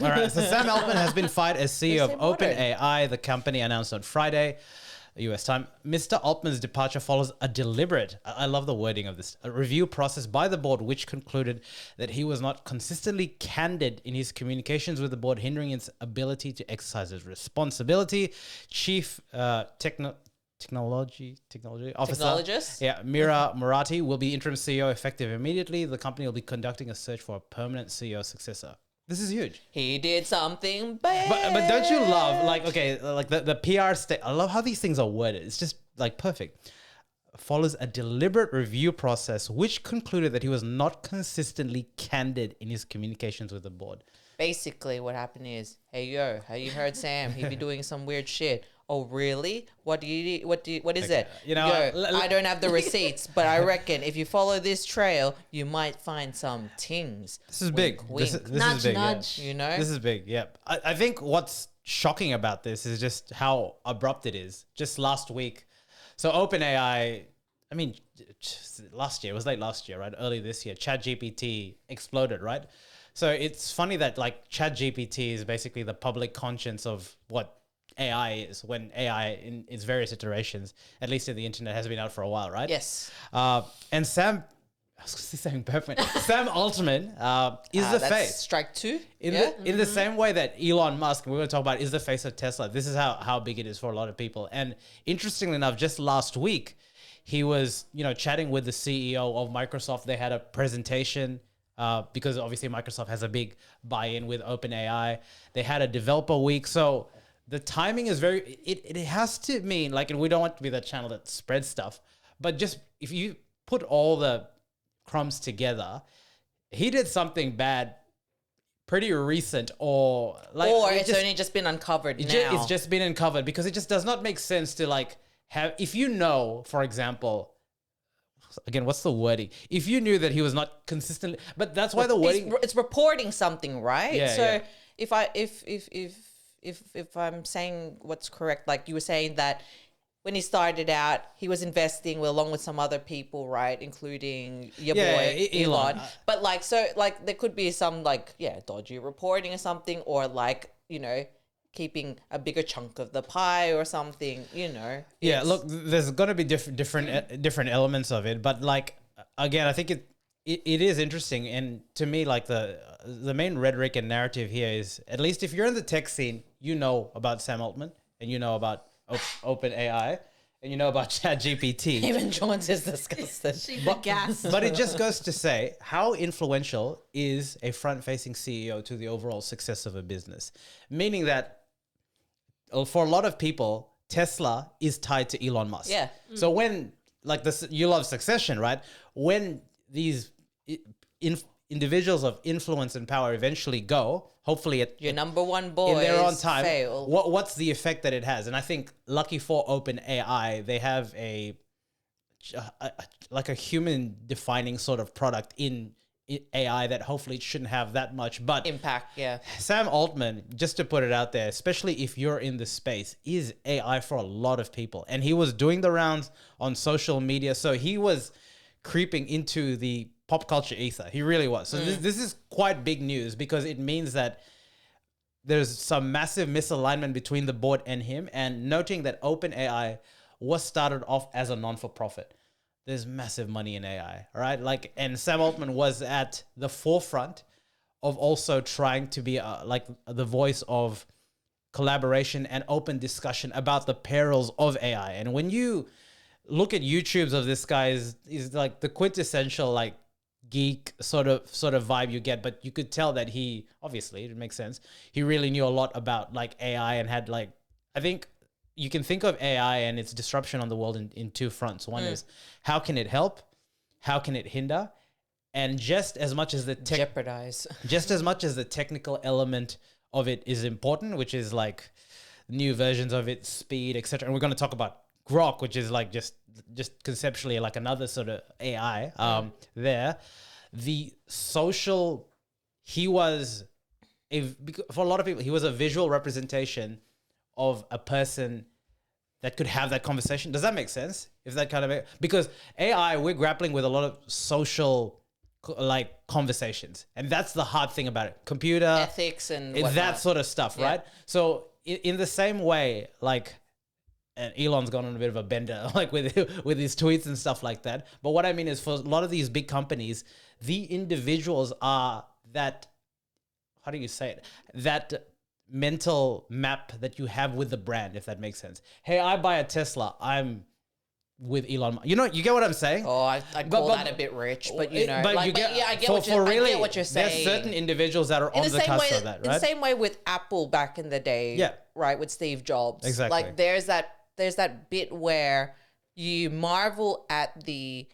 All right. So Sam Altman has been fired as CEO of They say modern. OpenAI. The company announced on Friday, US time. Mr. Altman's departure follows a deliberate, I love the wording of this, a review process by the board, which concluded that he was not consistently candid in his communications with the board, hindering its ability to exercise his responsibility. Chief technology officer, Technologist? yeah, Mira Murati will be interim CEO effective immediately. The company will be conducting a search for a permanent CEO successor. This is huge. He did something bad. But don't you love, like, okay, like the PR state? I love how these things are worded. It's just like perfect. Follows a deliberate review process, which concluded that he was not consistently candid in his communications with the board. Basically, what happened is, hey yo, have you heard Sam? He be doing some weird shit. Oh really? What is it? You know, Yo, I don't have the receipts, but I reckon if you follow this trail, you might find some things. This is big. Wink, This wink. is big. yeah. nudge. You know? This is big. Yep. I think what's shocking about this is just how abrupt it is. Just last week. So OpenAI, I mean, last year, it was late last year, right? Early this year, ChatGPT exploded, right? So it's funny that like ChatGPT is basically the public conscience of what AI is, when AI in its various iterations, at least in the internet, has been out for a while, right? Yes. And Sam, I was going to say something perfect. Sam Altman is the That's face. strike two. In Yeah? the same way that Elon Musk, we're going to talk about, is the face of Tesla. This is how big it is for a lot of people. And interestingly enough, just last week, he was, chatting with the CEO of Microsoft. They had a presentation because obviously Microsoft has a big buy-in with OpenAI. They had a developer week. So the timing is it has to mean, like, and we don't want to be the channel that spreads stuff, but just if you put all the crumbs together, he did something bad pretty recent, or like, Or it's only just been uncovered now. it's just been uncovered, because it just does not make sense to like have, if for example, again, what's the wording? If you knew that he was not consistently, but that's why the wording, It's reporting something, right? Yeah, so yeah. if I'm saying what's correct, like you were saying that when he started out, he was investing along with some other people, right, including your boy Elon. But like there could be some dodgy reporting or something, or like keeping a bigger chunk of the pie or something. Yeah, It's- look, there's gonna be different elements of it, but like, again, I think it is interesting, and to me, like the main rhetoric and narrative here is, at least if you're in the tech scene, you know about Sam Altman, and you know about OpenAI, and you know about ChatGPT. Even Jones is disgusted. But it just goes to say, how influential is a front-facing CEO to the overall success of a business? Meaning that for a lot of people, Tesla is tied to Elon Musk. Yeah. So when, like this, you love Succession, right? When these individuals of influence and power eventually go, hopefully Your number one boy in their own time, fail. what's the effect that it has? And I think, lucky for OpenAI, they have like a human defining sort of product in AI that hopefully shouldn't have that much, but Impact, yeah. Sam Altman, just to put it out there, especially if you're in the space, is AI for a lot of people. And he was doing the rounds on social media. So he was creeping into the pop culture ether. He really was. So this is quite big news, because it means that there's some massive misalignment between the board and him. And noting that OpenAI was started off as a non-for-profit. There's massive money in AI, all right? Like, and Sam Altman was at the forefront of also trying to be like the voice of collaboration and open discussion about the perils of AI. And when you look at YouTubes of this guy, is like the quintessential like geek sort of vibe you get, but you could tell that he, obviously, it makes sense, he really knew a lot about like AI, and had like, I think you can think of AI and its disruption on the world in two fronts. One is, how can it help? How can it hinder? And just as much as the Jeopardize. just as much as the technical element of it is important, which is like new versions of it, speed, etc. And we're going to talk about Grok, which is like just conceptually like another sort of AI there. The social, for a lot of people, he was a visual representation of a person that could have that conversation. Does that make sense? If that kind of, because AI, we're grappling with a lot of social like conversations, and that's the hard thing about it. Computer ethics and whatnot. that sort of stuff, right? So in the same way, like, and Elon's gone on a bit of a bender, like with his tweets and stuff like that. But what I mean is, for a lot of these big companies, the individuals are that, how do you say it? That mental map that you have with the brand, if that makes sense. Hey, I buy a Tesla, I'm with Elon. You know, you get what I'm saying? Oh, I call that a bit rich, but you know, but like, you get, yeah, I get really, what you're saying. There's certain individuals that are on the cusp of that, right? In the same way with Apple back in the day, right, with Steve Jobs. Exactly. Like there's that bit where you marvel at the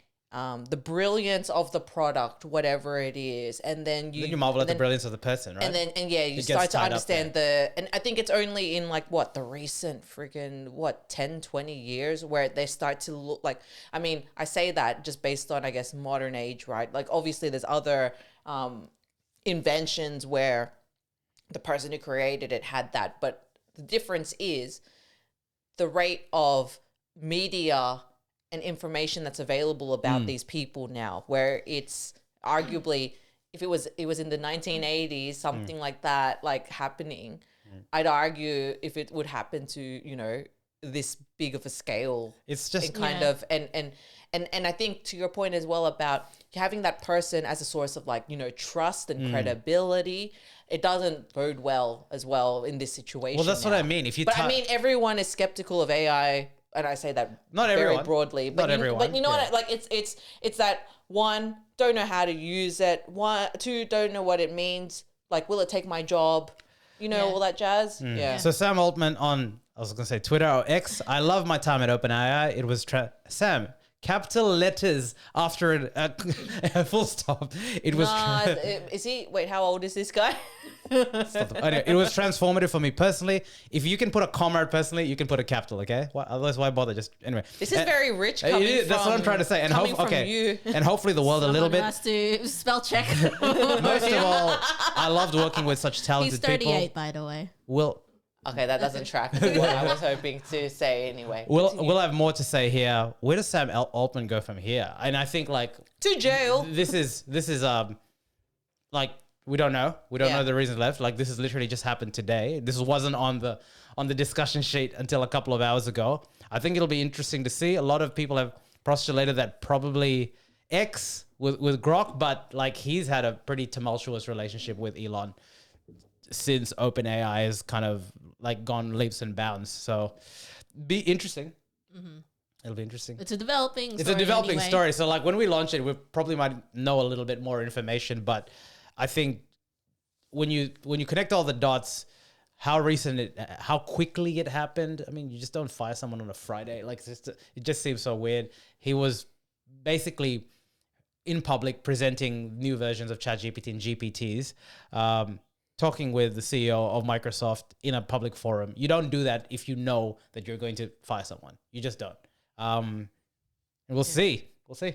brilliance of the product, whatever it is, and then you marvel at the brilliance of the person, right? You start to understand and I think it's only in like the recent freaking 10, 20 years where they start to look like, I mean, I say that just based on, I guess, modern age, right? Like obviously there's other inventions where the person who created it had that, but the difference is the rate of media and information that's available about these people now, where it's arguably, if it was in the 1980s, something like that, like happening, I'd argue if it would happen to, you know, this big of a scale, it's just kind of, and I think to your point as well about having that person as a source of, like, you know, trust and credibility, it doesn't bode well as well in this situation. Well, that's what I mean. I mean, everyone is skeptical of AI. And I say that not very everyone. broadly, but you know what? Like it's that, one, don't know how to use it. Two, don't know what it means. Like, will it take my job? You know, all that jazz. Yeah. So Sam Altman on, I was gonna say Twitter or X. I love my time at OpenAI. It was Sam, capital letters after a full stop. It was. Is he? Wait, how old is this guy? Anyway, it was transformative for me personally. If you can put a comma personally, you can put a capital. Okay, otherwise why bother? Just anyway. This is very rich. That's what I'm trying to say. And and hopefully the world Someone a little bit has to spell check. Most of all, I loved working with such talented He's 38, people. by the way. Okay, that doesn't track with what I was hoping to say anyway. We'll have more to say here. Where does Sam Altman go from here? And I think, like, to jail. This is like, we don't know. We don't know the reason left. Like, this has literally just happened today. This wasn't on the discussion sheet until a couple of hours ago. I think it'll be interesting to see. A lot of people have postulated that probably X with Grok, but like, he's had a pretty tumultuous relationship with Elon since OpenAI has kind of like gone leaps and bounds. So be interesting. Mm-hmm. It'll be interesting. It's a developing story. So like, when we launch it, we probably might know a little bit more information, but I think when you connect all the dots, how quickly it happened. I mean, you just don't fire someone on a Friday. Like, it just seems so weird. He was basically in public presenting new versions of ChatGPT and GPTs, talking with the CEO of Microsoft in a public forum. You don't do that if you know that you're going to fire someone. You just don't. And we'll see. We'll see.